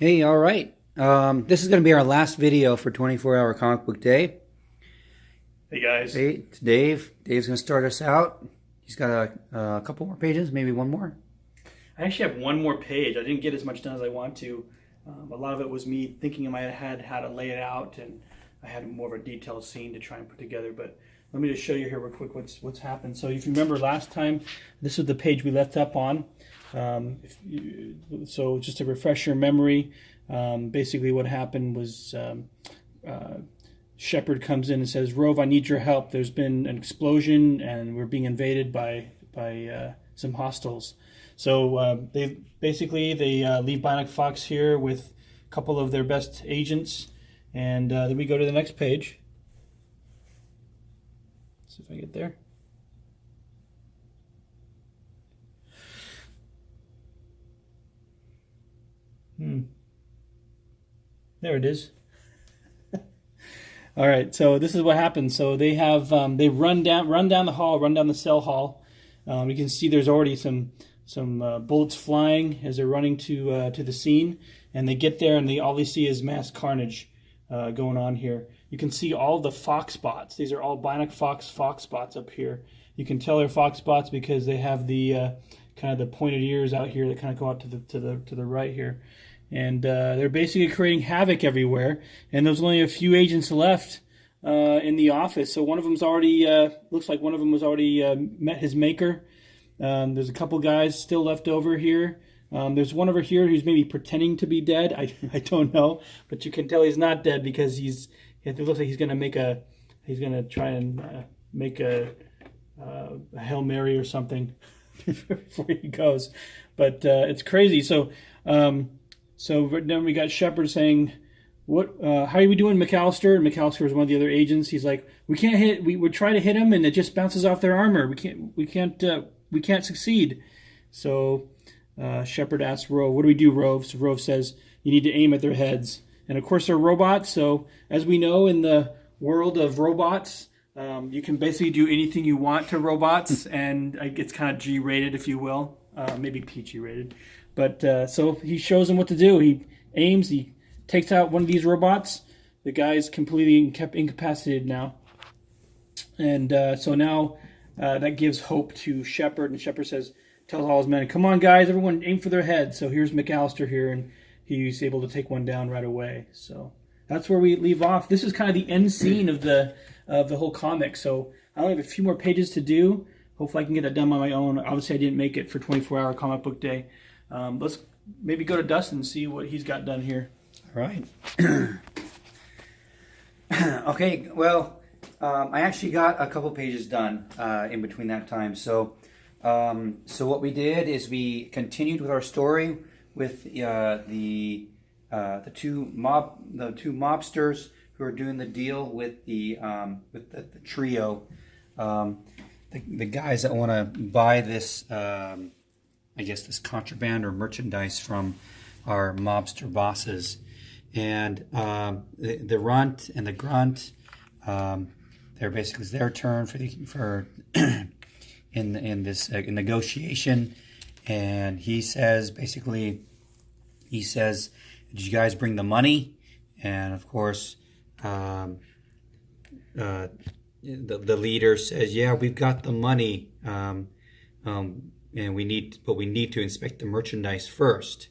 Hey, all right. This is going to be our last video for 24-hour comic book day. Hey guys. Hey, it's Dave. Dave's going to start us out. He's got a couple more pages, maybe one more. I actually have one more page. I didn't get as much done as I want to. A lot of it was me thinking in my head how to lay it out, and I had more of a detailed scene to try and put together. But let me just show you here real quick what's happened. So if you remember last time, this is the page we left up on. So just to refresh your memory, basically what happened was Shepard comes in and says, "Rove, I need your help. There's been an explosion and we're being invaded by some hostiles." So they leave Bionic Fox here with a couple of their best agents, and then we go to the next page. Let's see if I get there. There it is. All right, so this is what happens. So they have they run down the hall, run down the cell hall. You can see there's already some bullets flying as they're running to the scene, and they get there and all they see is mass carnage going on here. You can see all the fox spots. These are all Bionic Fox spots up here. You can tell they're fox spots because they have the kind of the pointed ears out here that kind of go out to the right here. And they're basically creating havoc everywhere. And there's only a few agents left in the office. So one of them's already, looks like one of them was already met his maker. There's a couple guys still left over here. There's one over here who's maybe pretending to be dead. I don't know. But you can tell he's not dead because it looks like he's going to try and make a Hail Mary or something before he goes. But it's crazy. So then we got Shepard saying, "What? How are we doing, McAllister?" And McAllister is one of the other agents. He's like, "We can't hit. We would try to hit him, and it just bounces off their armor. We can't succeed." So Shepard asks Rove, "What do we do, Rove?" So Rove says, "You need to aim at their heads." And of course, they're robots. So as we know in the world of robots, you can basically do anything you want to robots, and it's kind of G-rated, if you will, maybe PG-rated. But so he shows them what to do. He aims, he takes out one of these robots. The guy's completely incapacitated now. And so now that gives hope to Shepard. And Shepard tells all his men, "Come on, guys, everyone aim for their heads." So here's McAllister here, and he's able to take one down right away. So that's where we leave off. This is kind of the end scene of the whole comic. So I only have a few more pages to do. Hopefully I can get that done on my own. Obviously I didn't make it for 24-hour comic book day. Let's maybe go to Dustin and see what he's got done here. All right. Okay, well, I actually got a couple pages done in between that time. So what we did is we continued with our story with the two mobsters who are doing the deal with the trio, the guys that want to buy this. I guess this contraband or merchandise from our mobster bosses, and the runt and the grunt, they're basically it's their turn for in this negotiation, and he says, "Did you guys bring the money?" And of course, the leader says, "Yeah, we've got the money." And we need to inspect the merchandise first.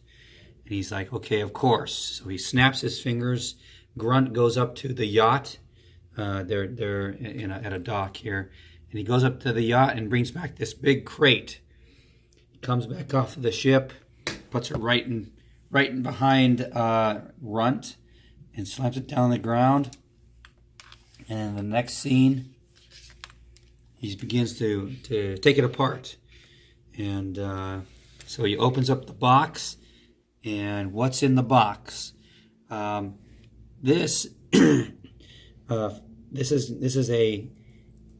And he's like, "Okay, of course." So he snaps his fingers. Grunt goes up to the yacht. They're at a dock here, and he goes up to the yacht and brings back this big crate. He comes back off of the ship, puts it right in behind Runt, and slams it down on the ground. And in the next scene, he begins to take it apart. And so he opens up the box, and what's in the box? This is a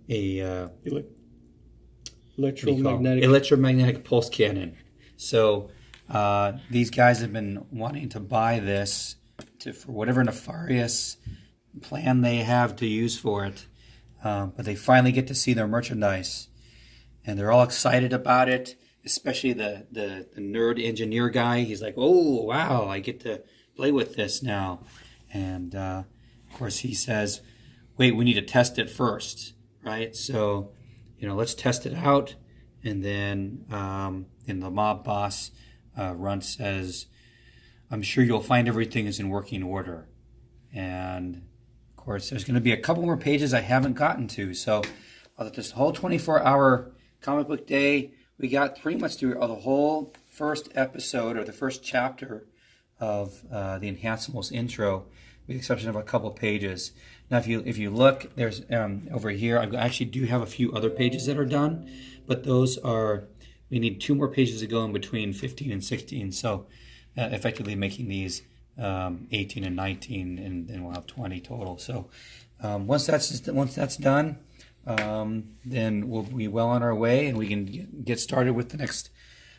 electromagnetic pulse cannon. So these guys have been wanting to buy this for whatever nefarious plan they have to use for it, but they finally get to see their merchandise. And they're all excited about it, especially the nerd engineer guy. He's like, "Oh, wow, I get to play with this now. And of course he says, wait, we need to test it first, right? So, let's test it out. And then the mob boss, Runt, says, I'm sure you'll find everything is in working order. And of course, there's going to be a couple more pages I haven't gotten to. So this whole 24-hour comic book day, we got pretty much through the whole first episode or the first chapter of the Enhancimals intro, with the exception of a couple pages. Now, if you look, there's over here, I actually do have a few other pages that are done, but those are, we need 2 more pages to go in between 15 and 16. So effectively making these 18 and 19, and then we'll have 20 total. So once that's done, then we'll be well on our way, and we can get started with the next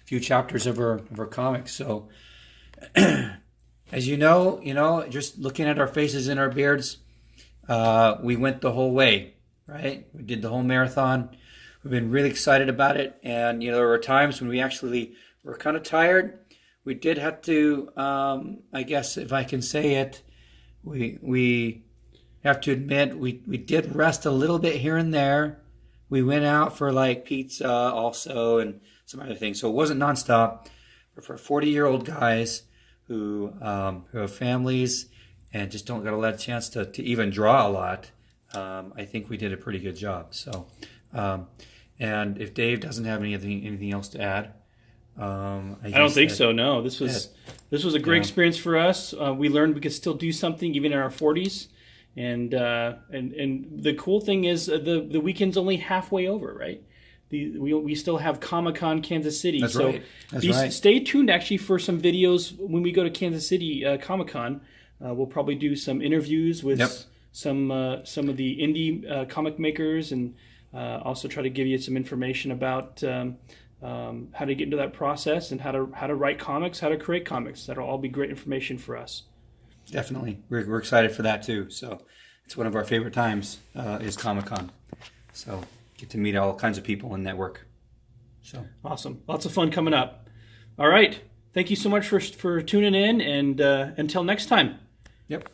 few chapters of our comics. So as you know, just looking at our faces and our beards, we went the whole way, right? We did the whole marathon. We've been really excited about it, and there were times when we actually were kind of tired. We did have to, I guess if I can say it, we have to admit we did rest a little bit here and there. We went out for like pizza also and some other things. So it wasn't nonstop. But for 40-year-old guys who have families and just don't get a lot of chance to even draw a lot, I think we did a pretty good job. So, and if Dave doesn't have anything else to add, I don't think so. No, this was a great experience for us. We learned we could still do something even in our 40s, and the cool thing is the weekend's only halfway over, right? We still have Comic-Con Kansas City. That's so right. That's right. Stay tuned actually for some videos when we go to Kansas City Comic-Con. We'll probably do some interviews with some of the indie comic makers, and also try to give you some information about how to get into that process and how to write comics, how to create comics. That'll all be great information for us. Definitely. We're excited for that too. So it's one of our favorite times is Comic-Con. So get to meet all kinds of people and network. So awesome. Lots of fun coming up. All right. Thank you so much for tuning in, and until next time. Yep.